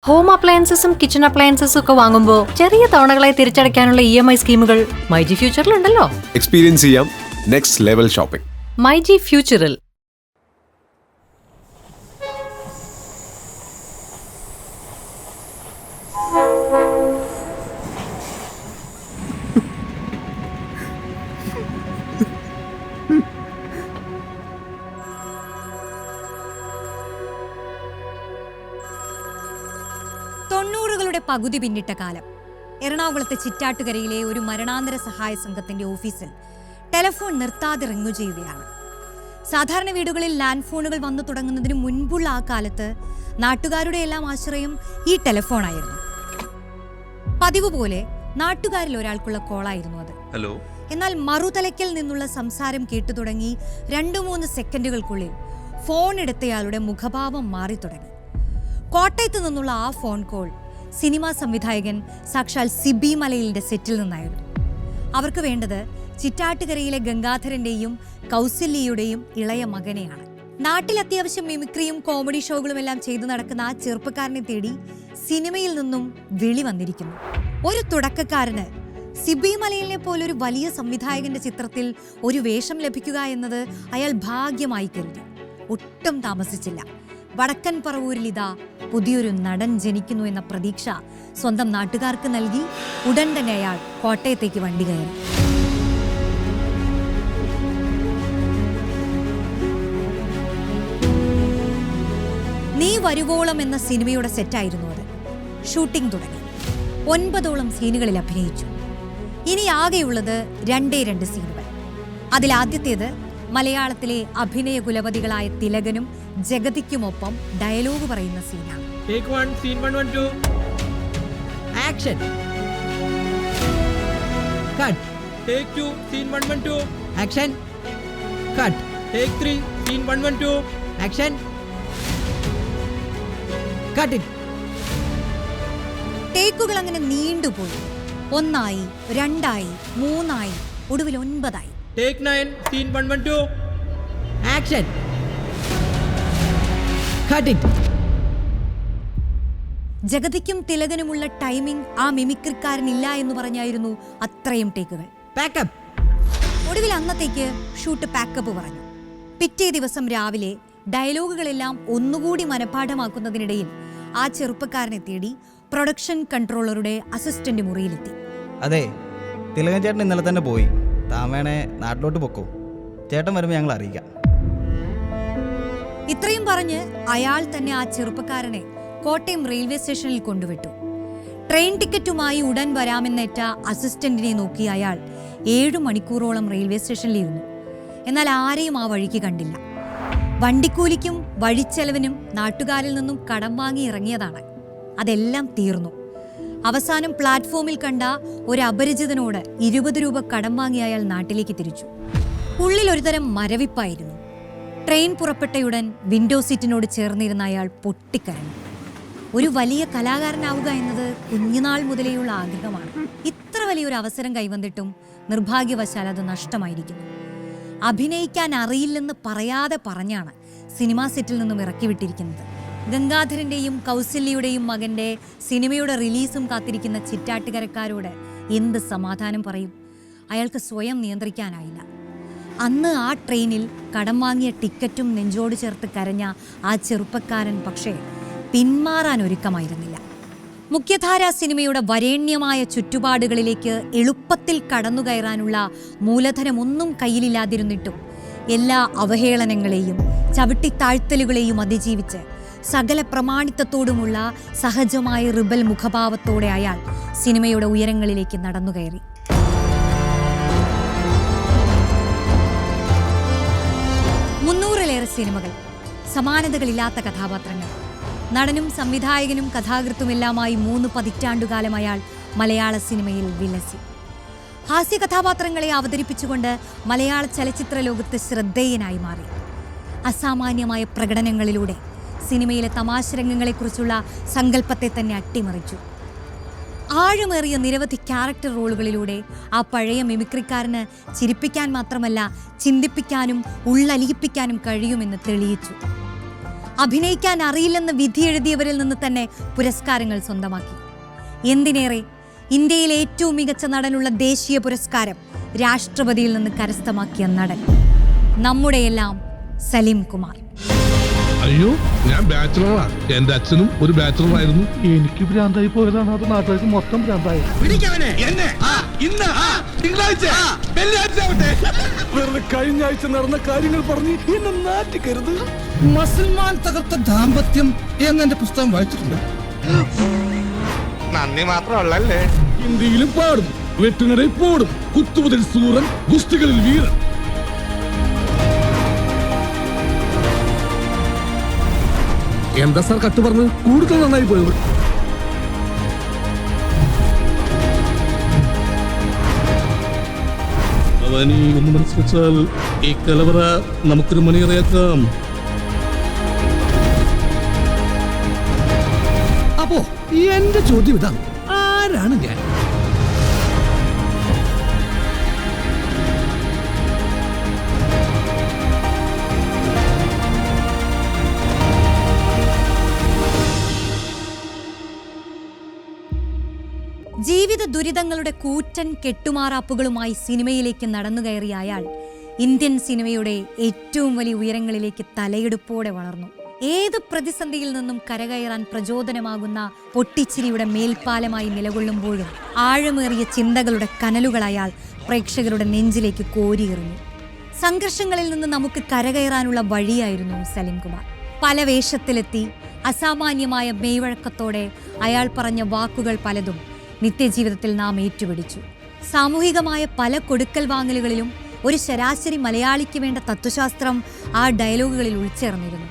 Home അപ്ലയൻസസും kitchen അപ്ലയൻസസും ഒക്കെ വാങ്ങുമ്പോൾ ചെറിയ തവണകളായി തിരിച്ചടയ്ക്കാനുള്ള EMI സ്കീമുകൾ മൈജി ഫ്യൂച്ചറിലുണ്ടല്ലോ. എക്സ്പീരിയൻസ് ചെയ്യാം നെക്സ്റ്റ് ലെവൽ ഷോപ്പിംഗ് മൈജി ഫ്യൂച്ചറിൽ. തൊണ്ണൂറുകളുടെ പകുതി പിന്നിട്ട കാലം. എറണാകുളത്തെ ചിറ്റാട്ടുകരയിലെ ഒരു മരണാന്തര സഹായ സംഘത്തിന്റെ ഓഫീസിൽ ടെലിഫോൺ നിർത്താതെ റിങ്ങു ചെയ്യുകയാണ്. സാധാരണ വീടുകളിൽ ലാൻഡ് ഫോണുകൾ വന്നു തുടങ്ങുന്നതിന് മുൻപുള്ള ആ കാലത്ത് നാട്ടുകാരുടെ എല്ലാം ആശ്രയം ഈ ടെലിഫോണായിരുന്നു. പതിവ് പോലെ നാട്ടുകാരിൽ ഒരാൾക്കുള്ള കോളായിരുന്നു അത്. ഹലോ. എന്നാൽ മറുതലയ്ക്കൽ നിന്നുള്ള സംസാരം കേട്ടു തുടങ്ങി 2-3 സെക്കൻഡുകൾക്കുള്ളിൽ ഫോൺ എടുത്തയാളുടെ മുഖഭാവം മാറി തുടങ്ങി. കോട്ടയത്ത് നിന്നുള്ള ആ ഫോൺ കോൾ സിനിമാ സംവിധായകൻ സാക്ഷാൽ സിബി മലയിലിന്റെ സെറ്റിൽ നിന്നായിരുന്നു. അവർക്ക് വേണ്ടത് ചിറ്റാട്ടുകരയിലെ ഗംഗാധരന്റെയും കൗസല്യയുടെയും ഇളയ മകനെയാണ്. നാട്ടിൽ അത്യാവശ്യം മിമിക്രിയും കോമഡി ഷോകളും എല്ലാം ചെയ്തു നടക്കുന്ന ആ ചെറുപ്പക്കാരനെ തേടി സിനിമയിൽ നിന്നും വിളി വന്നിരിക്കുന്നു. ഒരു തുടക്കക്കാരന് സിബി മലയിലിനെ പോലൊരു വലിയ സംവിധായകന്റെ ചിത്രത്തിൽ ഒരു വേഷം ലഭിക്കുക എന്നത് അയാൾ ഭാഗ്യമായി കരുതി. ഒട്ടും താമസിച്ചില്ല. വടക്കൻ പറവൂരിൽ ഇതാ പുതിയൊരു നടൻ ജനിക്കുന്നു എന്ന പ്രതീക്ഷ സ്വന്തം നാട്ടുകാർക്ക് നൽകി ഉടൻ തന്നെ അയാൾ കോട്ടയത്തേക്ക് വണ്ടി കയറി. നീ വരുവോളം എന്ന സിനിമയുടെ സെറ്റായിരുന്നു അത്. ഷൂട്ടിംഗ് തുടങ്ങി. 9ഓളം സീനുകളിൽ അഭിനയിച്ചു. ഇനി ആകെയുള്ളത് 2 സീനുകൾ. അതിലാദ്യത്തേത് മലയാളത്തിലെ അഭിനയ കുലപതികളായ തിലകനും ജഗതിക്കുമൊപ്പം ഡയലോഗ് പറയുന്ന സീനാണ്. Take 1, scene 1, 1, 2. Action. Cut. Take 2, scene 1, 1, 2. Action. Cut. Take 3, scene 1, 1, 2. Action. Cut it. ടേക്കുകൾ അങ്ങനെ നീണ്ടുപോയി. 1 ആയി, 2 ആയി, 3 ആയി, ഒടുവിൽ 9 ആയി. Take 9, scene 1, 1, 2. Action. Cut it. ജഗതിക്കും തിലകനുമുള്ള timing ആ മിമിക്രിക്കാരനില്ല എന്ന് പറഞ്ഞായിരുന്നു അത്രയും ടേക്കുകൾ. Pack up. ഒടുവിൽ അന്നത്തേക്ക് ഷൂട്ട് പാക്കപ്പ് പറഞ്ഞു. പിറ്റേ ദിവസം രാവിലെ ഡയലോഗുകളെല്ലാം ഒന്നുകൂടി മനഃപ്പാഠമാക്കുന്നതിനിടയിൽ ആ ചെറുപ്പക്കാരനെ തേടി പ്രൊഡക്ഷൻ കൺട്രോളറുടെ അസിസ്റ്റന്റ് മുറിയിലെത്തി. അതെ, തിലകൻ ചേട്ടൻ ഇന്നലെ തന്നെ പോയി. താൻ വേണേ നാട്ടിലോട്ട് പൊക്കോ. ചേട്ടൻ വരുമ്പോൾ ഞങ്ങൾ അറിയിക്കാം. ഇത്രയും പറഞ്ഞ് അയാൾ തന്നെ ആ ചെറുപ്പക്കാരനെ കോട്ടയം റെയിൽവേ സ്റ്റേഷനിൽ കൊണ്ടുവിട്ടു. ട്രെയിൻ ടിക്കറ്റുമായി ഉടൻ വരാമെന്നേറ്റ അസിസ്റ്റന്റിനെ നോക്കി അയാൾ 7 മണിക്കൂറോളം റെയിൽവേ സ്റ്റേഷനിലിരുന്നു. എന്നാൽ ആരെയും ആ വഴിക്ക് കണ്ടില്ല. വണ്ടിക്കൂലിക്കും വഴിച്ചെലവിനും നാട്ടുകാരിൽ നിന്നും കടം വാങ്ങി ഇറങ്ങിയതാണ്. അതെല്ലാം തീർന്നു. അവസാനം പ്ലാറ്റ്ഫോമിൽ കണ്ട ഒരു അപരിചിതനോട് 20 രൂപ കടം വാങ്ങി അയാൾ നാട്ടിലേക്ക് തിരിച്ചു. ഉള്ളിൽ ഒരുതരം മരവിപ്പായിരുന്നു. ട്രെയിൻ പുറപ്പെട്ടയുടൻ വിൻഡോ സീറ്റിനോട് ചേർന്നിരുന്ന അയാൾ പൊട്ടിക്കരഞ്ഞു. ഒരു വലിയ കലാകാരനാവുക എന്നത് കുഞ്ഞുനാൾ മുതലേയുള്ള ആഗ്രഹമാണ്. ഇത്ര വലിയൊരു അവസരം കൈവന്നിട്ടും നിർഭാഗ്യവശാൽ അത് നഷ്ടമായിരിക്കുന്നു. അഭിനയിക്കാൻ അറിയില്ലെന്ന് പറയാതെ പറഞ്ഞാണ് സിനിമാ സെറ്റിൽ നിന്നും ഇറക്കിവിട്ടിരിക്കുന്നത്. ഗംഗാധരന്റെയും കൗസല്യയുടെയും മകന്റെ സിനിമയുടെ റിലീസും കാത്തിരിക്കുന്ന ചിറ്റാട്ടുകരക്കാരോട് എന്ത് സമാധാനം പറയും? അയാൾക്ക് സ്വയം നിയന്ത്രിക്കാനായില്ല. അന്ന് ആ ട്രെയിനിൽ കടം വാങ്ങിയ ടിക്കറ്റും നെഞ്ചോട് ചേർത്ത് കരഞ്ഞ ആ ചെറുപ്പക്കാരൻ പക്ഷേ പിന്മാറാൻ ഒരുക്കമായിരുന്നില്ല. മുഖ്യധാരാ സിനിമയുടെ വരേണ്യമായ ചുറ്റുപാടുകളിലേക്ക് എളുപ്പത്തിൽ കടന്നുകയറാനുള്ള മൂലധനമൊന്നും കയ്യിലില്ലാതിരുന്നിട്ടും എല്ലാ അവഹേളനങ്ങളെയും ചവിട്ടിത്താഴ്ത്തലുകളെയും അതിജീവിച്ച് സകല പ്രമാണിത്വത്തോടുമുള്ള സഹജമായ റിബൽ മുഖഭാവത്തോടെ അയാൾ സിനിമയുടെ ഉയരങ്ങളിലേക്ക് നടന്നുകയറി. ലേറെ സിനിമകൾ, സമാനതകളില്ലാത്ത കഥാപാത്രങ്ങൾ. നടനും സംവിധായകനും കഥാകൃത്തുമെല്ലാമായി 3 പതിറ്റാണ്ടുകാലം അയാൾ മലയാള സിനിമയിൽ വിലസി. ഹാസ്യ കഥാപാത്രങ്ങളെ അവതരിപ്പിച്ചുകൊണ്ട് മലയാള ചലച്ചിത്ര ലോകത്ത് ശ്രദ്ധേയനായി മാറി. അസാമാന്യമായ പ്രകടനങ്ങളിലൂടെ സിനിമയിലെ തമാശ രംഗങ്ങളെക്കുറിച്ചുള്ള സങ്കല്പത്തെ തന്നെ അട്ടിമറിച്ചു. ആഴമേറിയ നിരവധി ക്യാരക്ടർ റോളുകളിലൂടെ ആ പഴയ മിമിക്രിക്കാരന് ചിരിപ്പിക്കാൻ മാത്രമല്ല ചിന്തിപ്പിക്കാനും ഉള്ളലിയിപ്പിക്കാനും കഴിയുമെന്ന് തെളിയിച്ചു. അഭിനയിക്കാൻ അറിയില്ലെന്ന് വിധി എഴുതിയവരിൽ നിന്ന് തന്നെ പുരസ്കാരങ്ങൾ സ്വന്തമാക്കി. എന്തിനേറെ, ഇന്ത്യയിലെ ഏറ്റവും മികച്ച നടനുള്ള ദേശീയ പുരസ്കാരം രാഷ്ട്രപതിയിൽ നിന്ന് കരസ്ഥമാക്കിയ നടൻ, നമ്മുടെയെല്ലാം സലീം കുമാർ. അയ്യോ, ഞാൻ ബാച്ചിലറാണ്. എന്റെ അച്ഛനും ഒരു ബാച്ചിലറായിരുന്നു. എനിക്ക് ഭ്രാന്തായി പോയതാണ്, അത് നാട്ടുകാർക്ക് മൊത്തം ഭ്രാന്തായി. വെറുതെ കഴിഞ്ഞ ആഴ്ച നടന്ന കാര്യങ്ങൾ പറഞ്ഞ് എന്നെ നാറ്റിക്കരുത്. മുസൽമാൻ തകർത്ത ദാമ്പത്യം എന്നെ പുസ്തകം വായിച്ചിട്ടുണ്ട്. നന്ദി മാത്രമല്ലേ. ഹിന്ദിയിലും പാടും, വെട്ടുനടയിൽ പോടും, കുത്തുമുതൽ സൂറൻ, ഗുസ്തികളിൽ വീരൻ. എന്താ സാർ കട്ട് പറഞ്ഞ് കൂടുതൽ നന്നായി പോയത്? അവനി ഒന്ന് മനസ്സിലാൽ ഈ കലവറ നമുക്കൊരു മണിയറിയാക്കാം. അപ്പോ എന്റെ ചോദ്യം ഇതാണ്, ആരാണ് ഞാൻ? ജീവിത ദുരിതങ്ങളുടെ കൂറ്റൻ കെട്ടുമാറാപ്പുകളുമായി സിനിമയിലേക്ക് നടന്നു കയറിയ അയാൾ ഇന്ത്യൻ സിനിമയുടെ ഏറ്റവും വലിയ ഉയരങ്ങളിലേക്ക് തലയെടുപ്പോടെ വളർന്നു. ഏത് പ്രതിസന്ധിയിൽ നിന്നും കരകയറാൻ പ്രചോദനമാകുന്ന പൊട്ടിച്ചിരിയുടെ മേൽപ്പാലമായി നിലകൊള്ളുമ്പോഴും ആഴമേറിയ ചിന്തകളുടെ കനലുകൾ അയാൾ പ്രേക്ഷകരുടെ നെഞ്ചിലേക്ക് കോരിയെറിഞ്ഞു. സംഘർഷങ്ങളിൽ നിന്ന് നമുക്ക് കരകയറാനുള്ള വഴിയായിരുന്നു സലീം കുമാർ. പല വേഷത്തിലെത്തി അസാമാന്യമായ മെയ്വഴക്കത്തോടെ അയാൾ പറഞ്ഞ വാക്കുകൾ പലതും നിത്യജീവിതത്തിൽ നാം ഏറ്റുപിടിച്ചു. സാമൂഹികമായ പല കൊടുക്കൽ വാങ്ങലുകളിലും ഒരു ശരാശരി മലയാളിക്ക് വേണ്ട തത്വശാസ്ത്രം ആ ഡയലോഗുകളിൽ ഉൾച്ചേർന്നിരുന്നു.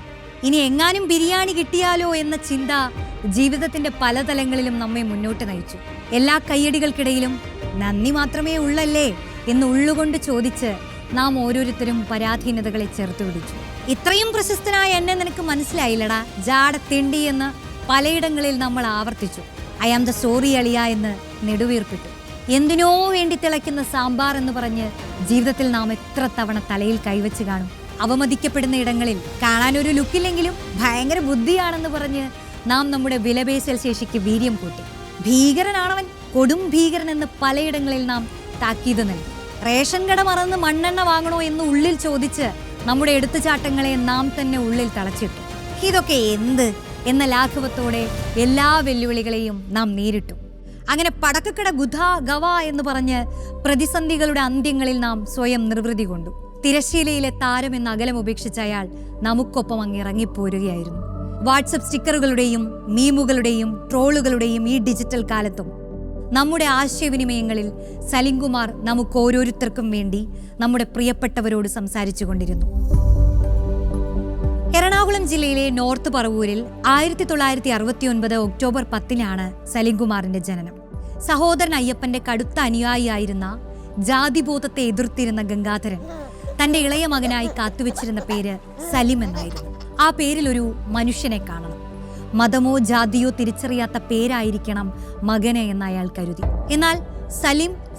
ഇനി എങ്ങാനും ബിരിയാണി കിട്ടിയാലോ എന്ന ചിന്ത ജീവിതത്തിന്റെ പല തലങ്ങളിലും നമ്മെ മുന്നോട്ട് നയിച്ചു. എല്ലാ കയ്യടികൾക്കിടയിലും നന്ദി മാത്രമേ ഉള്ളല്ലേ എന്ന് ഉള്ളുകൊണ്ട് ചോദിച്ച് നാം ഓരോരുത്തരും പരാധീനതകളെ ചേർത്ത് പിടിച്ചു. ഇത്രയും പ്രശസ്തനായ എന്നെ നിനക്ക് മനസ്സിലായില്ലടാ, ജാട തിണ്ടി എന്ന് പലയിടങ്ങളിൽ നമ്മൾ ആവർത്തിച്ചു. ഐ ആം ദ സോറി അളിയ എന്ന് നെടുവീർപ്പിട്ടു. എന്തിനോ വേണ്ടി തിളയ്ക്കുന്ന സാമ്പാർ എന്ന് പറഞ്ഞ് ജീവിതത്തിൽ നാം എത്ര തവണ തലയിൽ കൈവച്ച് കാണും. അവമതിക്കപ്പെടുന്ന ഇടങ്ങളിൽ കാണാനൊരു ലുക്കില്ലെങ്കിലും ഭയങ്കര ബുദ്ധിയാണെന്ന് പറഞ്ഞ് നാം നമ്മുടെ വിലപേശൽ ശേഷിക്ക് വീര്യം കൂട്ടി. ഭീകരനാണവൻ, കൊടും ഭീകരൻ എന്ന് പലയിടങ്ങളിൽ നാം താക്കീത് നൽകി. റേഷൻ കട മറന്ന് മണ്ണെണ്ണ വാങ്ങണോ എന്ന് ഉള്ളിൽ ചോദിച്ച് നമ്മുടെ എടുത്തുചാട്ടങ്ങളെ നാം തന്നെ ഉള്ളിൽ തളച്ചിട്ടു. ഇതൊക്കെ എന്ത് എന്ന ലാഘവത്തോടെ എല്ലാ വെല്ലുവിളികളെയും നാം നേരിട്ടു. അങ്ങനെ പടക്കക്കട ഗുധ ഗവ എന്ന് പറഞ്ഞ് പ്രതിസന്ധികളുടെ അന്ത്യങ്ങളിൽ നാം സ്വയം നിർവൃതി കൊണ്ടു. തിരശ്ശീലയിലെ താരം എന്ന അകലം ഉപേക്ഷിച്ച അയാൾ നമുക്കൊപ്പം അങ്ങ് ഇറങ്ങിപ്പോരുകയായിരുന്നു. വാട്സപ്പ് സ്റ്റിക്കറുകളുടെയും മീമുകളുടെയും ട്രോളുകളുടെയും ഈ ഡിജിറ്റൽ കാലത്തും നമ്മുടെ ആശയവിനിമയങ്ങളിൽ സലീം കുമാർ നമുക്ക് ഓരോരുത്തർക്കും വേണ്ടി നമ്മുടെ പ്രിയപ്പെട്ടവരോട് സംസാരിച്ചു കൊണ്ടിരുന്നു. എറണാകുളം ജില്ലയിലെ നോർത്ത് പറവൂരിൽ 1969 ഒക്ടോബർ 10 സലീം കുമാറിന്റെ ജനനം. സഹോദരൻ അയ്യപ്പന്റെ കടുത്ത അനുയായിയായിരുന്ന ജാതിബോധത്തെ എതിർത്തിരുന്ന ഗംഗാധരൻ തന്റെ ഇളയ മകനായി കാത്തുവെച്ചിരുന്ന പേര് സലിം എന്നായിരുന്നു. ആ പേരിൽ ഒരു മനുഷ്യനെ കാണണം. മതമോ ജാതിയോ തിരിച്ചറിയാത്ത പേരായിരിക്കണം മകന് എന്ന് അയാൾ കരുതി. എന്നാൽ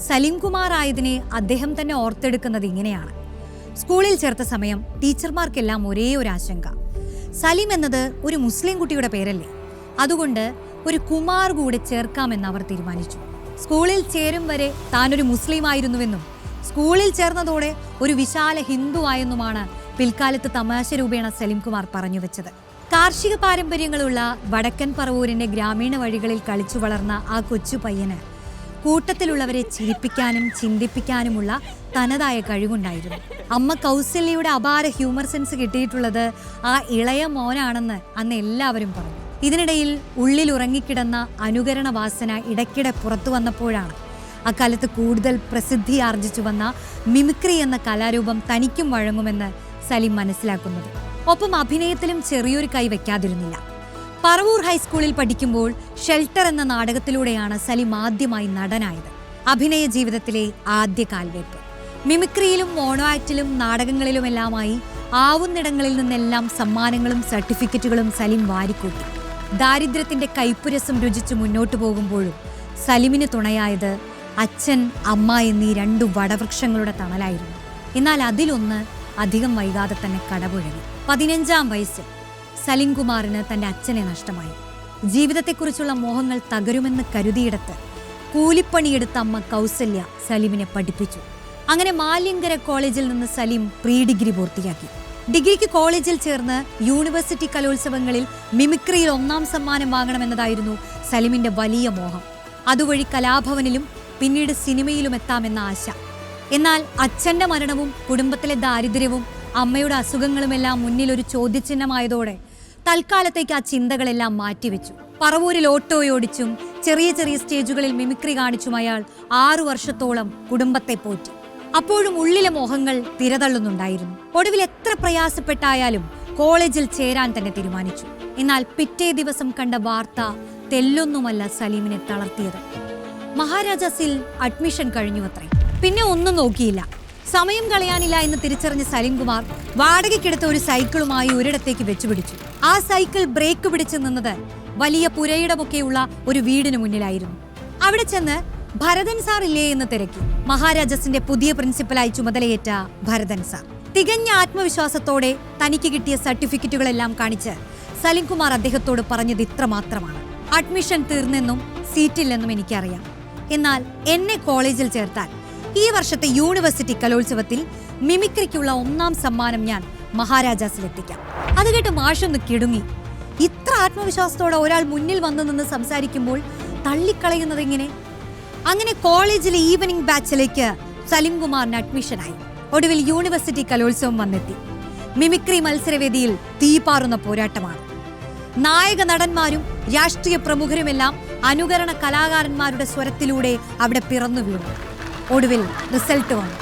സലീം കുമാർ ആയതിനെ അദ്ദേഹം തന്നെ ഓർത്തെടുക്കുന്നത് ഇങ്ങനെയാണ്. സ്കൂളിൽ ചേർത്ത സമയം ടീച്ചർമാർക്കെല്ലാം ഒരേ ഒരു ആശങ്ക, സലീം എന്നത് ഒരു മുസ്ലിം കുട്ടിയുടെ പേരല്ലേ, അതുകൊണ്ട് ഒരു കുമാർ കൂടെ ചേർക്കാമെന്ന് അവർ തീരുമാനിച്ചു. സ്കൂളിൽ ചേരും വരെ താനൊരു മുസ്ലിം ആയിരുന്നുവെന്നും സ്കൂളിൽ ചേർന്നതോടെ ഒരു വിശാല ഹിന്ദു ആയെന്നുമാണ് പിൽക്കാലത്ത് തമാശ രൂപേണ സലീം കുമാർ പറഞ്ഞു വെച്ചത്. കാർഷിക പാരമ്പര്യങ്ങളുള്ള വടക്കൻ പറവൂരിന്റെ ഗ്രാമീണ വഴികളിൽ കളിച്ചു വളർന്ന ആ കൊച്ചു പയ്യന് കൂട്ടത്തിലുള്ളവരെ ചിരിപ്പിക്കാനും ചിന്തിപ്പിക്കാനുമുള്ള തനതായ കഴിവുണ്ടായിരുന്നു. അമ്മ കൗസല്യയുടെ അപാര ഹ്യൂമർ സെൻസ് കിട്ടിയിട്ടുള്ളത് ആ ഇളയ മോനാണെന്ന് അന്ന് എല്ലാവരും പറഞ്ഞു. ഇതിനിടയിൽ ഉള്ളിൽ ഉറങ്ങിക്കിടന്ന അനുകരണ വാസന ഇടയ്ക്കിടെ പുറത്തു വന്നപ്പോഴാണ് അക്കാലത്ത് കൂടുതൽ പ്രസിദ്ധി ആർജിച്ചു വന്ന മിമിക്രി എന്ന കലാരൂപം തനിക്കും വഴങ്ങുമെന്ന് സലീം മനസ്സിലാക്കുന്നത്. ഒപ്പം അഭിനയത്തിലും ചെറിയൊരു കൈ വയ്ക്കാതിരുന്നില്ല. പറവൂർ ഹൈസ്കൂളിൽ പഠിക്കുമ്പോൾ ഷെൽട്ടർ എന്ന നാടകത്തിലൂടെയാണ് സലീം ആദ്യമായി നടനായത്. അഭിനയ ജീവിതത്തിലെ ആദ്യ കാൽവെപ്പ്. മിമിക്രിയിലും മോണോ ആക്ടിലും നാടകങ്ങളിലുമെല്ലാമായി ആവുന്നിടങ്ങളിൽ നിന്നെല്ലാം സമ്മാനങ്ങളും സർട്ടിഫിക്കറ്റുകളും സലീം വാരിക്കൂട്ടി. ദാരിദ്ര്യത്തിന്റെ കൈപ്പുരസം രുചിച്ച് മുന്നോട്ടു പോകുമ്പോഴും സലീമിന് തുണയായത് അച്ഛൻ, അമ്മ എന്നീ 2 വടവൃക്ഷങ്ങളുടെ തണലായിരുന്നു. എന്നാൽ അതിലൊന്ന് അധികം വൈകാതെ തന്നെ കടപുഴകി. 15-ാം വയസ്സിൽ സലിംകുമാറിന് തന്റെ അച്ഛനെ നഷ്ടമായി. ജീവിതത്തെക്കുറിച്ചുള്ള മോഹങ്ങൾ തകരുമെന്ന് കരുതിയിടത്ത് കൂലിപ്പണിയെടുത്ത അമ്മ കൗസല്യ സലീമിനെ പഠിപ്പിച്ചു. അങ്ങനെ മാലിയങ്കര കോളേജിൽ നിന്ന് സലീം പ്രീ ഡിഗ്രി പൂർത്തിയാക്കി. ഡിഗ്രിക്ക് കോളേജിൽ ചേർന്ന് യൂണിവേഴ്സിറ്റി കലോത്സവങ്ങളിൽ മിമിക്രിയിൽ 1ാം സമ്മാനം വാങ്ങണമെന്നതായിരുന്നു സലീമിന്റെ വലിയ മോഹം. അതുവഴി കലാഭവനിലും പിന്നീട് സിനിമയിലും എത്താമെന്ന ആശ. എന്നാൽ അച്ഛന്റെ മരണവും കുടുംബത്തിലെ ദാരിദ്ര്യവും അമ്മയുടെ അസുഖങ്ങളുമെല്ലാം മുന്നിൽ ഒരു ചോദ്യചിഹ്നമായതോടെ തൽക്കാലത്തേക്ക് ആ ചിന്തകളെല്ലാം മാറ്റിവെച്ചു. പറവൂരിൽ ഓട്ടോയോടിച്ചും ചെറിയ ചെറിയ സ്റ്റേജുകളിൽ മിമിക്രി കാണിച്ചും അയാൾ 6 വർഷത്തോളം കുടുംബത്തെ പോറ്റി. അപ്പോഴും ഉള്ളിലെ മോഹങ്ങൾ തിരതള്ളുന്നുണ്ടായിരുന്നു. ഒടുവിൽ എത്ര പ്രയാസപ്പെട്ടായാലും കോളേജിൽ ചേരാൻ തന്നെ തീരുമാനിച്ചു. എന്നാൽ പിറ്റേ ദിവസം കണ്ട വാർത്ത തെല്ലൊന്നുമല്ല സലീമിനെ തളർത്തിയത്. മഹാരാജാസിൽ അഡ്മിഷൻ കഴിഞ്ഞു അത്രേ. പിന്നെ ഒന്നും നോക്കിയില്ല. സമയം കളയാനില്ല എന്ന് തിരിച്ചറിഞ്ഞ സലീംകുമാർ വാടകയ്ക്കെടുത്ത ഒരു സൈക്കിളുമായി ഒരിടത്തേക്ക് വെച്ചുപിടിച്ചു. ആ സൈക്കിൾ ബ്രേക്ക് പിടിച്ചു നിന്നത് വലിയ പുരയിടമൊക്കെയുള്ള ഒരു വീടിന് മുന്നിലായിരുന്നു. അവിടെ ചെന്ന് ഭരതൻ സാർ ഇല്ലേ എന്ന് തിരക്കി. മഹാരാജാസിന്റെ പുതിയ പ്രിൻസിപ്പലായി ചുമതലയേറ്റ ഭരതൻ സാർ തികഞ്ഞ ആത്മവിശ്വാസത്തോടെ തനിക്ക് കിട്ടിയ സർട്ടിഫിക്കറ്റുകളെല്ലാം കാണിച്ച് സലീംകുമാർ അദ്ദേഹത്തോട് പറഞ്ഞത് ഇത്ര മാത്രമാണ്: അഡ്മിഷൻ തീർന്നെന്നും സീറ്റില്ലെന്നും എനിക്കറിയാം. എന്നാൽ എന്നെ കോളേജിൽ ചേർത്താൽ ഈ വർഷത്തെ യൂണിവേഴ്സിറ്റി കലോത്സവത്തിൽ മിമിക്രിക്കുള്ള 1ാം സമ്മാനം ഞാൻ മഹാരാജാസിലെത്തിക്കാം. അത് കേട്ട് മാഷൊന്ന് കിടുങ്ങി. ഇത്ര ആത്മവിശ്വാസത്തോടെ ഒരാൾ മുന്നിൽ വന്നു നിന്ന് സംസാരിക്കുമ്പോൾ തള്ളിക്കളയുന്നത് എങ്ങനെ? അങ്ങനെ കോളേജിലെ ഈവനിംഗ് ബാച്ചിലേക്ക് സലീംകുമാറിന് അഡ്മിഷനായി. ഒടുവിൽ യൂണിവേഴ്സിറ്റി കലോത്സവം വന്നെത്തി. മിമിക്രി മത്സരവേദിയിൽ തീപാറുന്ന പോരാട്ടമാണ്. നായക നടന്മാരും രാഷ്ട്രീയ പ്രമുഖരുമെല്ലാം അനുകരണ കലാകാരന്മാരുടെ സ്വരത്തിലൂടെ അവിടെ പിറന്നു വീണു. ഒടുവിൽ റിസൾട്ട് വന്നു.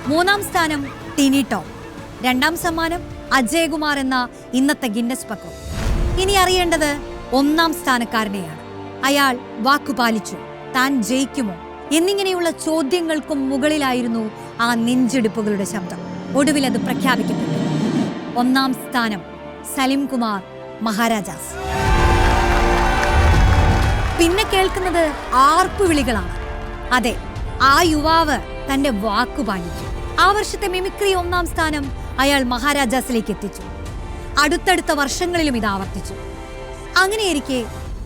3ാം സ്ഥാനം ടിനി ടോം, 2ാം സമ്മാനം അജയകുമാർ എന്ന ഇന്നത്തെ ഗിന്നസ് റെക്കോർഡ്. ഇനി അറിയേണ്ടത് 1ാം സ്ഥാനക്കാരനെയാണ്. അയാൾ വാക്കുപാലിച്ചു, താൻ ജയിക്കുമോ എന്നിങ്ങനെയുള്ള ചോദ്യങ്ങൾക്കും മുകളിലായിരുന്നു ആ നെഞ്ചെടുപ്പുകളുടെ ശബ്ദം. ഒടുവിൽ അത് പ്രഖ്യാപിക്കപ്പെട്ടു. 1ാം സ്ഥാനം സലീംകുമാർ, മഹാരാജാസ്. പിന്നെ കേൾക്കുന്നത് ആർപ്പുവിളികളാണ്. അതെ, ആ യുവാവ് തന്റെ വാക്കു പാലിച്ചു. ആ വർഷത്തെ മിമിക്രി 1ാം സ്ഥാനം അയാൾ മഹാരാജാസിലേക്ക് എത്തിച്ചു. അടുത്തടുത്ത വർഷങ്ങളിലും ഇത് ആവർത്തിച്ചു. അങ്ങനെയിരിക്കെ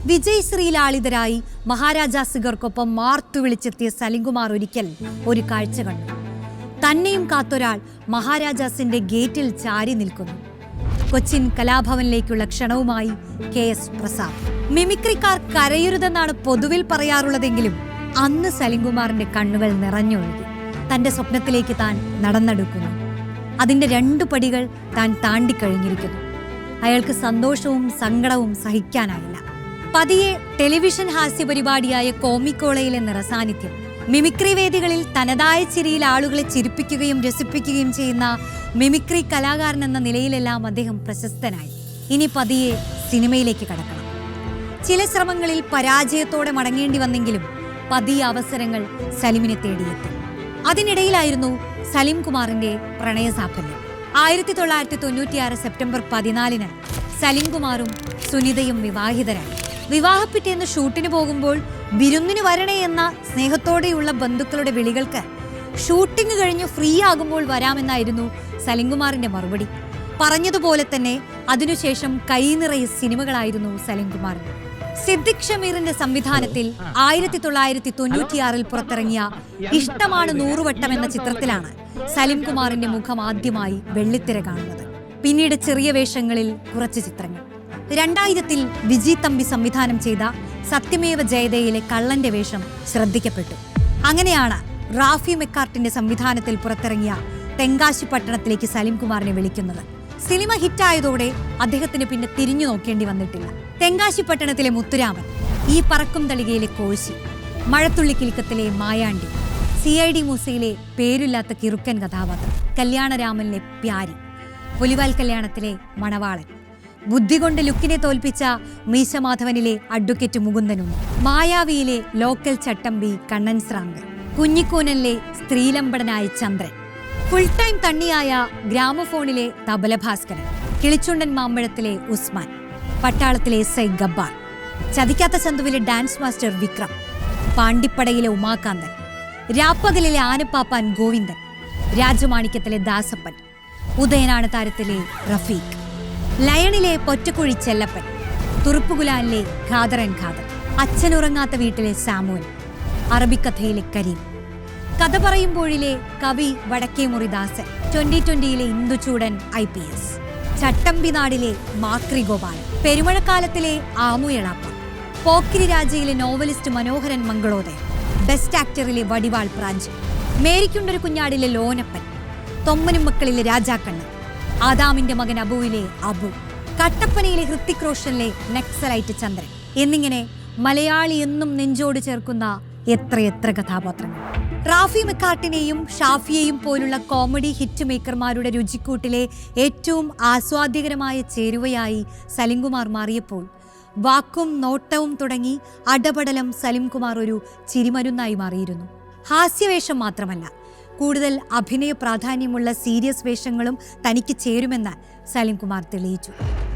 വിജയശ്രീ ലാളിതരായി മഹാരാജാസുകർക്കൊപ്പം മാർത്തു വിളിച്ചെത്തിയ സലീംകുമാർ ഒരിക്കൽ ഒരു കാഴ്ച കണ്ടു. തന്നെയും കാത്തൊരാൾ മഹാരാജാസിന്റെ ഗേറ്റിൽ ചാരി നിൽക്കുന്നു. കൊച്ചിൻ കലാഭവനിലേക്കുള്ള ക്ഷണവുമായി KS പ്രസാദ്. മിമിക്രിക്കാർ കരയരുതെന്നാണ് പൊതുവിൽ പറയാറുള്ളതെങ്കിലും അന്ന് സലീംകുമാറിന്റെ കണ്ണുകൾ നിറഞ്ഞൊഴുകി. തന്റെ സ്വപ്നത്തിലേക്ക് താൻ നടന്നെടുക്കുന്നു. അതിന്റെ 2 പടികൾ താൻ താണ്ടിക്കഴിഞ്ഞിരിക്കുന്നു. അയാൾക്ക് സന്തോഷവും സങ്കടവും സഹിക്കാനായില്ല. പതിയെ ടെലിവിഷൻ ഹാസ്യ പരിപാടിയായ കോമിക്കോളയിലെ നിറസാന്നിധ്യം, മിമിക്രി വേദികളിൽ തനതായ ചിരിയിൽ ആളുകളെ ചിരിപ്പിക്കുകയും രസിപ്പിക്കുകയും ചെയ്യുന്ന മിമിക്രി കലാകാരൻ എന്ന നിലയിലെല്ലാം അദ്ദേഹം പ്രശസ്തനായി. ഇനി പതിയെ സിനിമയിലേക്ക് കടക്കണം. ചില ശ്രമങ്ങളിൽ പരാജയത്തോടെ മടങ്ങേണ്ടി വന്നെങ്കിലും പതിയെ അവസരങ്ങൾ സലീമിനെ തേടിയെത്തി. അതിനിടയിലായിരുന്നു സലീംകുമാറിന്റെ പ്രണയസാഫല്യം. 1996 സെപ്റ്റംബർ 14 സലീംകുമാറും സുനിതയും വിവാഹിതരായി. വിവാഹപ്പിറ്റേന്ന് ഷൂട്ടിന് പോകുമ്പോൾ വിരുന്നിന് വരണേ എന്ന സ്നേഹത്തോടെയുള്ള ബന്ധുക്കളുടെ വിളികൾക്ക് ഷൂട്ടിംഗ് കഴിഞ്ഞ് ഫ്രീ ആകുമ്പോൾ വരാമെന്നായിരുന്നു സലീംകുമാറിന്റെ മറുപടി. പറഞ്ഞതുപോലെ തന്നെ അതിനുശേഷം കൈനിറയെ സിനിമകളായിരുന്നു സലീംകുമാറിന്. സിദ്ദിഖ് ഷമീറിന്റെ സംവിധാനത്തിൽ 1996 പുറത്തിറങ്ങിയ ഇഷ്ടമാണ് 100 വട്ടം എന്ന ചിത്രത്തിലാണ് സലീംകുമാറിന്റെ മുഖം ആദ്യമായി വെള്ളിത്തിര കാണുന്നത്. പിന്നീട് ചെറിയ വേഷങ്ങളിൽ കുറച്ച് ചിത്രങ്ങൾ. 2000 വിജി തമ്പി സംവിധാനം ചെയ്ത സത്യമേവ ജയതയിലെ കള്ളന്റെ വേഷം ശ്രദ്ധിക്കപ്പെട്ടു. അങ്ങനെയാണ് റാഫി മെക്കാർട്ടിന്റെ സംവിധാനത്തിൽ പുറത്തിറങ്ങിയ തെങ്കാശിപ്പട്ടണത്തിലേക്ക് സലീംകുമാറിനെ വിളിക്കുന്നത്. സിനിമ ഹിറ്റായതോടെ അദ്ദേഹത്തിന് പിന്നെ തിരിഞ്ഞു നോക്കേണ്ടി വന്നിട്ടില്ല. തെങ്കാശിപ്പട്ടണത്തിലെ മുത്തുരാമൻ, ഈ പറക്കും തളികയിലെ കോശി, മഴത്തുള്ളി കിലുക്കത്തിലെ മായാണ്ടി, CID മൂസയിലെ പേരില്ലാത്ത കിറുക്കൻ കഥാപാത്രം, കല്യാണരാമനിലെ പ്യാരി, പുലിവാൽ കല്യാണത്തിലെ മണവാളൻ, ബുദ്ധി കൊണ്ട് ലുക്കിനെ തോൽപ്പിച്ച മീശമാധവനിലെ അഡ്വക്കേറ്റ് മുകുന്ദനുണ്ണി, മായാവിയിലെ ലോക്കൽ ചട്ടമ്പി കണ്ണൻ സ്രാങ്ക്, കുഞ്ഞിക്കൂനലിലെ സ്ത്രീലമ്പടനായ ചന്ദ്രൻ, ഫുൾ ടൈം തണ്ണിയായ ഗ്രാമഫോണിലെ തബലഭാസ്കരൻ, കിളിച്ചുണ്ടൻ മാമ്പഴത്തിലെ ഉസ്മാൻ, പട്ടാളത്തിലെ SI ഗബ്ബാർ, ചതിക്കാത്ത ചന്തുവിലെ ഡാൻസ് മാസ്റ്റർ വിക്രം, പാണ്ടിപ്പടയിലെ ഉമാകാന്തൻ, രാപ്പകലിലെ ആനപ്പാപ്പാൻ ഗോവിന്ദൻ, രാജമാണിക്യത്തിലെ ദാസപ്പൻ, ഉദയനാണ് താരത്തിലെ റഫീഖ്, ലയണിലെ പൊറ്റക്കുഴി ചെല്ലപ്പൻ, തുറുപ്പുകുലാനിലെ ഖാദർ ആൻഡ് ഖാദർ, അച്ഛനുറങ്ങാത്ത വീട്ടിലെ സാമുവൽ, അറബിക്കഥയിലെ കരീം, കഥ പറയുമ്പോഴിലെ കവി വടക്കേ മുറിദാസൻ, 2020 ഇന്ദുചൂടൻ IPS, ചട്ടമ്പിനാടിലെ മാക്രി ഗോപാലൻ, പെരുമഴക്കാലത്തിലെ ആമുയളാപ്പ, പോക്കിരി രാജയിലെ നോവലിസ്റ്റ് മനോഹരൻ മംഗളോദയൻ, ബെസ്റ്റ് ആക്ടറിലെ വടിവാൾ പ്രാഞ്ചി, മേരിക്കുണ്ടൊരു കുഞ്ഞാടിലെ ലോനപ്പൻ, തൊമ്മനും മക്കളിലെ രാജാക്കണ്ണൻ, ആദാമിന്റെ മകൻ അബുവിലെ അബു, കട്ടപ്പനയിലെ ഹൃത്തിക് റോഷനിലെ നക്സലൈറ്റ് ചന്ദ്രൻ എന്നിങ്ങനെ മലയാളി എന്നും നെഞ്ചോട് ചേർക്കുന്ന എത്രയെത്ര കഥാപാത്രങ്ങൾ. റാഫി മെക്കാർട്ടിനെയും ഷാഫിയെയും പോലുള്ള കോമഡി ഹിറ്റ് മേക്കർമാരുടെ രുചിക്കൂട്ടിലെ ഏറ്റവും ആസ്വാദ്യകരമായ ചേരുവയായി സലിംകുമാർ മാറിയപ്പോൾ വാക്കും നോട്ടവും തുടങ്ങി അടപടലം സലിംകുമാർ ഒരു ചിരിമരുന്നായി മാറിയിരുന്നു. ഹാസ്യവേഷം മാത്രമല്ല, കൂടുതൽ അഭിനയ പ്രാധാന്യമുള്ള സീരിയസ് വേഷങ്ങളും തനിക്ക് ചേരുമെന്ന് സലിംകുമാർ തെളിയിച്ചു.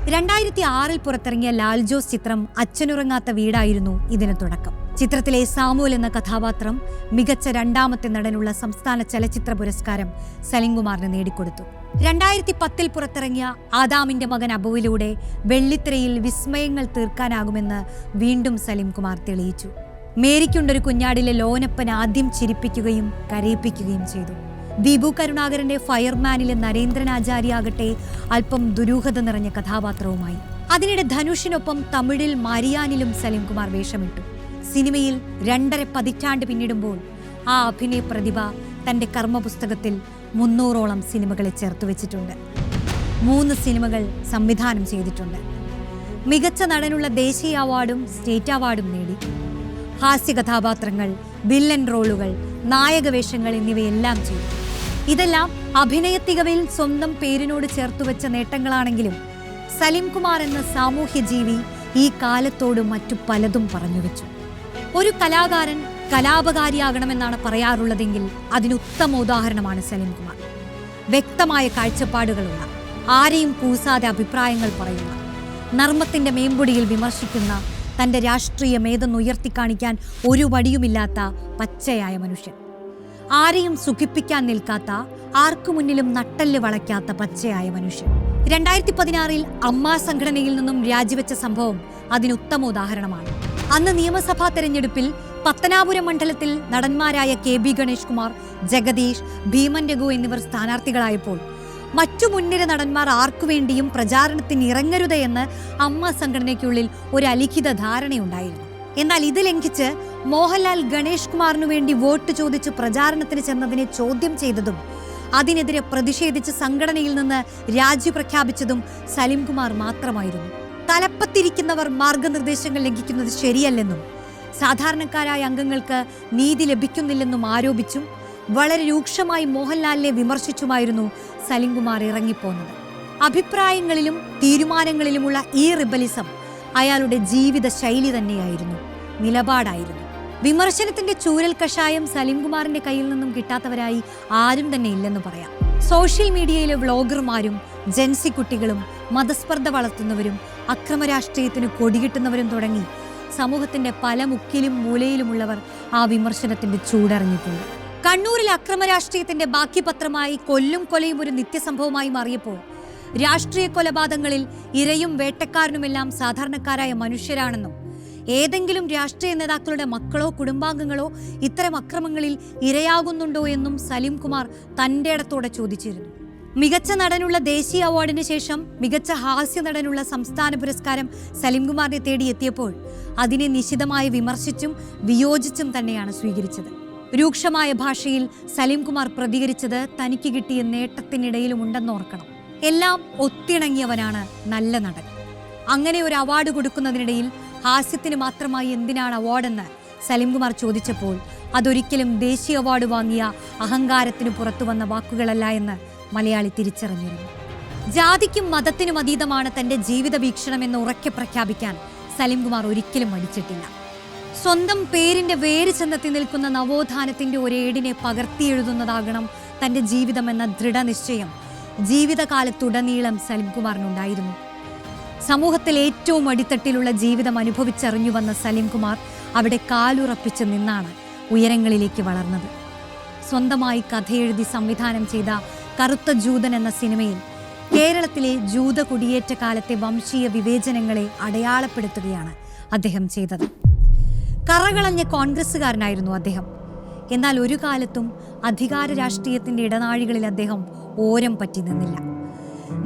2006 പുറത്തിറങ്ങിയ ലാൽ ജോസ് ചിത്രം അച്ഛനുറങ്ങാത്ത വീടായിരുന്നു ഇതിന് തുടക്കം. ചിത്രത്തിലെ സാമുവൽ എന്ന കഥാപാത്രം മികച്ച രണ്ടാമത്തെ നടനുള്ള സംസ്ഥാന ചലച്ചിത്ര പുരസ്കാരം സലിംകുമാറിന് നേടിക്കൊടുത്തു. 2010 പുറത്തിറങ്ങിയ ആദാമിന്റെ മകൻ അബുവിലൂടെ വെള്ളിത്തിരയിൽ വിസ്മയങ്ങൾ തീർക്കാനാകുമെന്ന് വീണ്ടും സലിംകുമാർ തെളിയിച്ചു. മേരിക്കുണ്ടൊരു കുഞ്ഞാടിലെ ലോനപ്പൻ ആദ്യം ചിരിപ്പിക്കുകയും കരയിപ്പിക്കുകയും ചെയ്തു. ദീപു കരുണാകരന്റെ ഫയർമാനിലെ നരേന്ദ്രനാചാര്യാകട്ടെ അല്പം ദുരൂഹത നിറഞ്ഞ കഥാപാത്രവുമായി. അതിനിടെ ധനുഷിനൊപ്പം തമിഴിൽ മാരിയാനിലും സലിംകുമാർ വേഷമിട്ടു. സിനിമയിൽ 2.5 പതിറ്റാണ്ട് പിന്നിടുമ്പോൾ ആ അഭിനയ പ്രതിഭ തന്റെ കർമ്മപുസ്തകത്തിൽ 300ഓളം സിനിമകളെ ചേർത്തുവെച്ചിട്ടുണ്ട്. 3 സിനിമകൾ സംവിധാനം ചെയ്തിട്ടുണ്ട്. മികച്ച നടനുള്ള ദേശീയ അവാർഡും സ്റ്റേറ്റ് അവാർഡും നേടി. ഹാസ്യ കഥാപാത്രങ്ങൾ, വില്ലൻ റോളുകൾ, നായകവേഷങ്ങൾ എന്നിവയെല്ലാം ചെയ്തു. ഇതെല്ലാം അഭിനയ തികവിൽ സ്വന്തം പേരിനോട് ചേർത്തുവെച്ച നേട്ടങ്ങളാണെങ്കിലും സലിംകുമാർ എന്ന സാമൂഹ്യ ജീവി ഈ കാലത്തോട് മറ്റു പലതും പറഞ്ഞുവെച്ചു. ഒരു കലാകാരൻ കലാപകാരിയാകണമെന്നാണ് പറയാറുള്ളതെങ്കിൽ അതിനുത്തമ ഉദാഹരണമാണ് സലിംകുമാർ. വ്യക്തമായ കാഴ്ചപ്പാടുകളുള്ള, ആരെയും കൂസാതെ അഭിപ്രായങ്ങൾ പറയുന്ന, നർമ്മത്തിന്റെ മേമ്പൊടിയിൽ വിമർശിക്കുന്ന, തന്റെ രാഷ്ട്രീയ മേധൊന്നുയർത്തിക്കാണിക്കാൻ ഒരു വടിയുമില്ലാത്ത പച്ചയായ മനുഷ്യൻ, ആരെയും സുഖിപ്പിക്കാൻ നിൽക്കാത്ത, ആർക്കു മുന്നിലും നട്ടല് വളയ്ക്കാത്ത പച്ചയായ മനുഷ്യൻ. 2016 അമ്മ സംഘടനയിൽ നിന്നും രാജിവെച്ച സംഭവം അതിനുത്തമ ഉദാഹരണമാണ്. അന്ന് നിയമസഭാ തെരഞ്ഞെടുപ്പിൽ പത്തനാപുരം മണ്ഡലത്തിൽ നടന്മാരായ KB ഗണേഷ് കുമാർ, ജഗദീഷ്, ഭീമൻ രഘു എന്നിവർ സ്ഥാനാർത്ഥികളായപ്പോൾ മറ്റു മുൻനിര നടന്മാർ ആർക്കുവേണ്ടിയും പ്രചാരണത്തിന് ഇറങ്ങരുത് എന്ന് അമ്മ സംഘടനയ്ക്കുള്ളിൽ ഒരു അലിഖിത ധാരണയുണ്ടായിരുന്നു. എന്നാൽ ഇത് ലംഘിച്ച് മോഹൻലാൽ ഗണേഷ് കുമാറിനു വേണ്ടി വോട്ട് ചോദിച്ച് പ്രചാരണത്തിന് ചെന്നതിനെ ചോദ്യം ചെയ്തതും അതിനെതിരെ പ്രതിഷേധിച്ച് സംഘടനയിൽ നിന്ന് രാജി പ്രഖ്യാപിച്ചതും സലിംകുമാർ മാത്രമായിരുന്നു. തലപ്പത്തിരിക്കുന്നവർ മാർഗനിർദ്ദേശങ്ങൾ ലംഘിക്കുന്നത് ശരിയല്ലെന്നും സാധാരണക്കാരായ അംഗങ്ങൾക്ക് നീതി ലഭിക്കുന്നില്ലെന്നും ആരോപിച്ചും വളരെ രൂക്ഷമായി മോഹൻലാലിനെ വിമർശിച്ചുമായിരുന്നു സലിംകുമാർ ഇറങ്ങിപ്പോന്നത്. അഭിപ്രായങ്ങളിലും തീരുമാനങ്ങളിലുമുള്ള ഈ റിബലിസം അയാളുടെ ജീവിത ശൈലി തന്നെയായിരുന്നു, നിലപാടായിരുന്നു. വിമർശനത്തിന്റെ ചൂരൽ കഷായം സലിംകുമാറിന്റെ കയ്യിൽ നിന്നും കിട്ടാത്തവരായി ആരും തന്നെ ഇല്ലെന്ന് പറയാം. സോഷ്യൽ മീഡിയയിലെ വ്ളോഗർമാരും ജൻസി കുട്ടികളും മതസ്പർദ്ധ വളർത്തുന്നവരും അക്രമരാഷ്ട്രീയത്തിന് കൊടികിട്ടുന്നവരും തുടങ്ങി സമൂഹത്തിന്റെ പല മുക്കിലും മൂലയിലുമുള്ളവർ ആ വിമർശനത്തിന്റെ ചൂടറിഞ്ഞിട്ടുണ്ട്. കണ്ണൂരിൽ അക്രമരാഷ്ട്രീയത്തിന്റെ ബാക്കി പത്രമായി കൊല്ലും കൊലയും ഒരു നിത്യസംഭവമായി മാറിയപ്പോൾ രാഷ്ട്രീയ കൊലപാതകങ്ങളിൽ ഇരയും വേട്ടക്കാരനുമെല്ലാം സാധാരണക്കാരായ മനുഷ്യരാണെന്നും ഏതെങ്കിലും രാഷ്ട്രീയ നേതാക്കളുടെ മക്കളോ കുടുംബാംഗങ്ങളോ ഇത്തരം അക്രമങ്ങളിൽ ഇരയാകുന്നുണ്ടോ എന്നും സലിംകുമാർ തന്റെ ഇടത്തോടെ ചോദിച്ചിരുന്നു. മികച്ച നടനുള്ള ദേശീയ അവാർഡിന് ശേഷം മികച്ച ഹാസ്യ നടനുള്ള സംസ്ഥാന പുരസ്കാരം സലിംകുമാറിനെ തേടിയെത്തിയപ്പോൾ അതിനെ നിശിതമായി വിമർശിച്ചും വിയോജിച്ചും തന്നെയാണ് സ്വീകരിച്ചത്. രൂക്ഷമായ ഭാഷയിൽ സലിംകുമാർ പ്രതികരിച്ചത് തനിക്ക് കിട്ടിയ നേട്ടത്തിനിടയിലുമുണ്ടെന്നോർക്കണം. എല്ലാം ഒത്തിണങ്ങിയവനാണ് നല്ല നടൻ. അങ്ങനെ ഒരു അവാർഡ് കൊടുക്കുന്നതിനിടയിൽ ഹാസ്യത്തിന് മാത്രമായി എന്തിനാണ് അവാർഡെന്ന് സലിംകുമാർ ചോദിച്ചപ്പോൾ അതൊരിക്കലും ദേശീയ അവാർഡ് വാങ്ങിയ അഹങ്കാരത്തിന് പുറത്തു വന്ന വാക്കുകളല്ല എന്ന് മലയാളി തിരിച്ചറിഞ്ഞിരുന്നു. ജാതിക്കും മതത്തിനും അതീതമാണ് തന്റെ ജീവിത വീക്ഷണമെന്ന് ഉറക്കെ പ്രഖ്യാപിക്കാൻ സലിംകുമാർ ഒരിക്കലും മടിച്ചിട്ടില്ല. സ്വന്തം പേരിന്റെ വേര് ചെന്നെത്തി നിൽക്കുന്ന നവോത്ഥാനത്തിന്റെ ഒരേടിനെ പകർത്തിയെഴുതുന്നതാകണം തന്റെ ജീവിതമെന്ന ദൃഢനിശ്ചയം ജീവിതകാലത്തുടനീളം സലിംകുമാറിനുണ്ടായിരുന്നു. സമൂഹത്തിൽ ഏറ്റവും അടിത്തട്ടിലുള്ള ജീവിതം അനുഭവിച്ചറിഞ്ഞു വന്ന സലിംകുമാർ അവിടെ കാലുറപ്പിച്ച് നിന്നാണ് ഉയരങ്ങളിലേക്ക് വളർന്നത്. സ്വന്തമായി കഥയെഴുതി സംവിധാനം ചെയ്ത കറുത്ത ജൂതൻ എന്ന സിനിമയിൽ കേരളത്തിലെ ജൂത കുടിയേറ്റ കാലത്തെ വംശീയ വിവേചനങ്ങളെ അടയാളപ്പെടുത്തുകയാണ് അദ്ദേഹം ചെയ്തത്. കറകളഞ്ഞ കോൺഗ്രസ്സുകാരനായിരുന്നു അദ്ദേഹം. എന്നാൽ ഒരു കാലത്തും അധികാര രാഷ്ട്രീയത്തിൻ്റെ ഇടനാഴികളിൽ അദ്ദേഹം ഓരം പറ്റി നിന്നില്ല.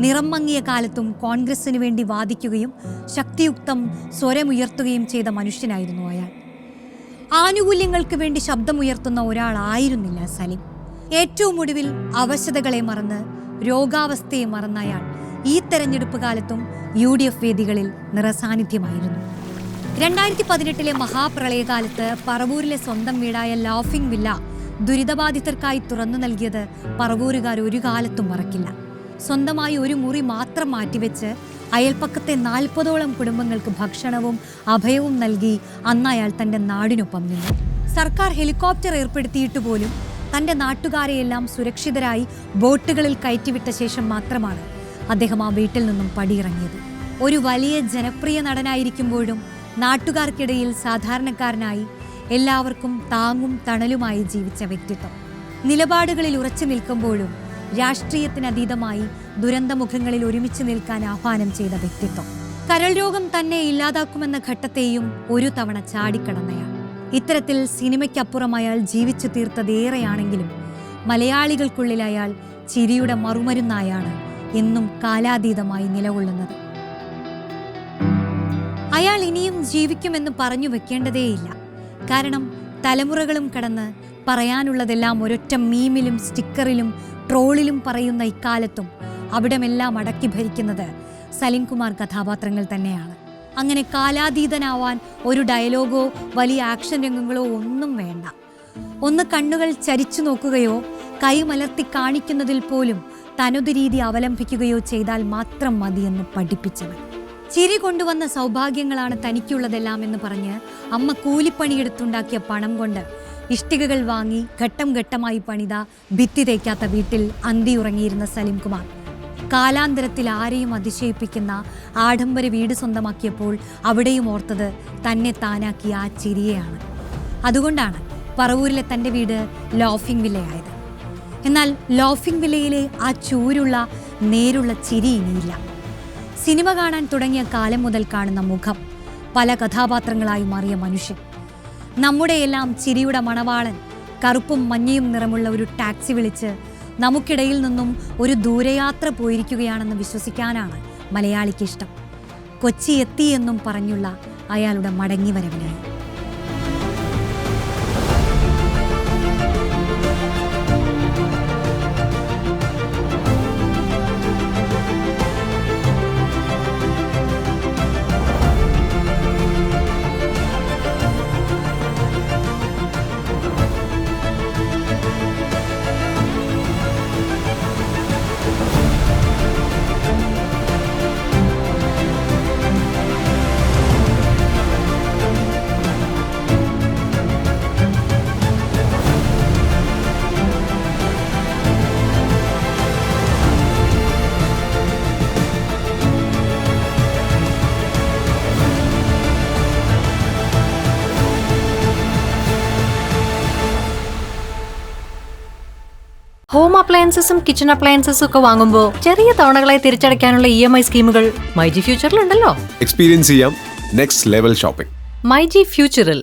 നിറം മങ്ങിയ കാലത്തും കോൺഗ്രസിന് വേണ്ടി വാദിക്കുകയും ശക്തിയുക്തം സ്വരമുയർത്തുകയും ചെയ്ത മനുഷ്യനായിരുന്നു അയാൾ. ആനുകൂല്യങ്ങൾക്ക് വേണ്ടി ശബ്ദമുയർത്തുന്ന ഒരാളായിരുന്നില്ല സലിം. ഏറ്റവും ഒടുവിൽ അവശതകളെ മറന്ന് രോഗാവസ്ഥയെ മറന്ന അയാൾ ഈ തെരഞ്ഞെടുപ്പ് കാലത്തും UDF വേദികളിൽ നിറസാന്നിധ്യമായിരുന്നു. 2018 മഹാപ്രളയകാലത്ത് പറവൂരിലെ സ്വന്തം വീടായ ലാഫിംഗ് വില്ല ദുരിതബാധിതർക്കായി തുറന്നു നൽകിയത് പറവൂരുകാർ ഒരു കാലത്തും മറക്കില്ല. സ്വന്തമായി ഒരു മുറി മാത്രം മാറ്റിവെച്ച് അയൽപ്പക്കത്തെ 40ഓളം കുടുംബങ്ങൾക്ക് ഭക്ഷണവും അഭയവും നൽകി അന്ന് അയാൾ തൻ്റെ നാടിനൊപ്പം നിന്നു. സർക്കാർ ഹെലികോപ്റ്റർ ഏർപ്പെടുത്തിയിട്ട് പോലും തൻ്റെ നാട്ടുകാരെയെല്ലാം സുരക്ഷിതരായി ബോട്ടുകളിൽ കയറ്റിവിട്ട ശേഷം മാത്രമാണ് അദ്ദേഹം ആ വീട്ടിൽ നിന്നും പടിയിറങ്ങിയത്. ഒരു വലിയ ജനപ്രിയ നടനായിരിക്കുമ്പോഴും നാട്ടുകാർക്കിടയിൽ സാധാരണക്കാരനായി എല്ലാവർക്കും താങ്ങും തണലുമായി ജീവിച്ച വ്യക്തിത്വം. നിലപാടുകളിൽ ഉറച്ചു നിൽക്കുമ്പോഴും രാഷ്ട്രീയത്തിനതീതമായി ദുരന്തമുഖങ്ങളിൽ ഒരുമിച്ച് നിൽക്കാൻ ആഹ്വാനം ചെയ്ത വ്യക്തിത്വം. കരൾ രോഗം തന്നെ ഇല്ലാതാക്കുമെന്ന ഘട്ടത്തെയും ഒരു തവണ ചാടിക്കടന്നയാൾ. ഇത്തരത്തിൽ സിനിമയ്ക്കപ്പുറം അയാൾ ജീവിച്ചു തീർത്തതേറെയാണെങ്കിലും മലയാളികൾക്കുള്ളിൽ അയാൾ ചിരിയുടെ മറുമരുന്നായാണ് എന്നും കാലാതീതമായി നിലകൊള്ളുന്നത്. അയാൾ ഇനിയും ജീവിക്കുമെന്ന് പറഞ്ഞു വെക്കേണ്ടതേയില്ല. കാരണം തലമുറകളും കടന്ന് പറയാനുള്ളതെല്ലാം ഒരൊറ്റ മീമിലും സ്റ്റിക്കറിലും ട്രോളിലും പറയുന്ന ഇക്കാലത്തും അവിടമെല്ലാം അടക്കി ഭരിക്കുന്നത് സലിംകുമാർ കഥാപാത്രങ്ങൾ തന്നെയാണ്. അങ്ങനെ കാലാതീതനാവാൻ ഒരു ഡയലോഗോ വലിയ ആക്ഷൻ രംഗങ്ങളോ ഒന്നും വേണ്ട. ഒന്ന് കണ്ണുകൾ ചരിച്ചു നോക്കുകയോ കൈമലർത്തി കാണിക്കുന്നതിൽ പോലും തനതു രീതി അവലംബിക്കുകയോ ചെയ്താൽ മാത്രം മതിയെന്ന് പഠിപ്പിച്ചവൻ. ചിരി കൊണ്ടുവന്ന സൗഭാഗ്യങ്ങളാണ് തനിക്കുള്ളതെല്ലാം എന്ന് പറഞ്ഞ് അമ്മ കൂലിപ്പണിയെടുത്തുണ്ടാക്കിയ പണം കൊണ്ട് ഇഷ്ടികകൾ വാങ്ങി ഘട്ടം ഘട്ടമായി പണിത ഭിത്തി തേക്കാത്ത വീട്ടിൽ അന്തിയുറങ്ങിയിരുന്ന സലിംകുമാർ കാലാന്തരത്തിൽ ആരെയും അതിശയിപ്പിക്കുന്ന ആഡംബര വീട് സ്വന്തമാക്കിയപ്പോൾ അവിടെയും ഓർത്തത് തന്നെ താനാക്കിയ ആ ചിരിയെയാണ്. അതുകൊണ്ടാണ് പറവൂരിലെ തൻ്റെ വീട് ലോഫിംഗ് വില്ലയായത്. എന്നാൽ ലോഫിംഗ് വില്ലയിലെ ആ ചൂരുള്ള നേരുള്ള ചിരി ഇനിയില്ല. സിനിമ കാണാൻ തുടങ്ങിയ കാലം മുതൽ കാണുന്ന മുഖം, പല കഥാപാത്രങ്ങളായി മാറിയ മനുഷ്യൻ, നമ്മുടെയെല്ലാം ചിരിയുടെ മണവാളൻ, കറുപ്പും മഞ്ഞയും നിറമുള്ള ഒരു ടാക്സി വിളിച്ച് നമുക്കിടയിൽ നിന്നും ഒരു ദൂരയാത്ര പോയിരിക്കുകയാണെന്ന് വിശ്വസിക്കാനാണ് മലയാളിക്കിഷ്ടം. കൊച്ചി എത്തി എന്നും പറഞ്ഞുള്ള അയാളുടെ മടങ്ങിവരവിനായി. ഹോം അപ്ലയൻസസും കിച്ചൺ അപ്ലയൻസസും ഒക്കെ വാങ്ങുമ്പോൾ ചെറിയ തവണകളായി തിരിച്ചടയ്ക്കാനുള്ള EMI സ്കീമുകൾ മൈജി ഫ്യൂച്ചറിലുണ്ടല്ലോ. എക്സ്പീരിയൻസ് ചെയ്യാം നെക്സ്റ്റ് ലെവൽ ഷോപ്പിംഗ്. മൈജി ഫ്യൂച്ചറിൽ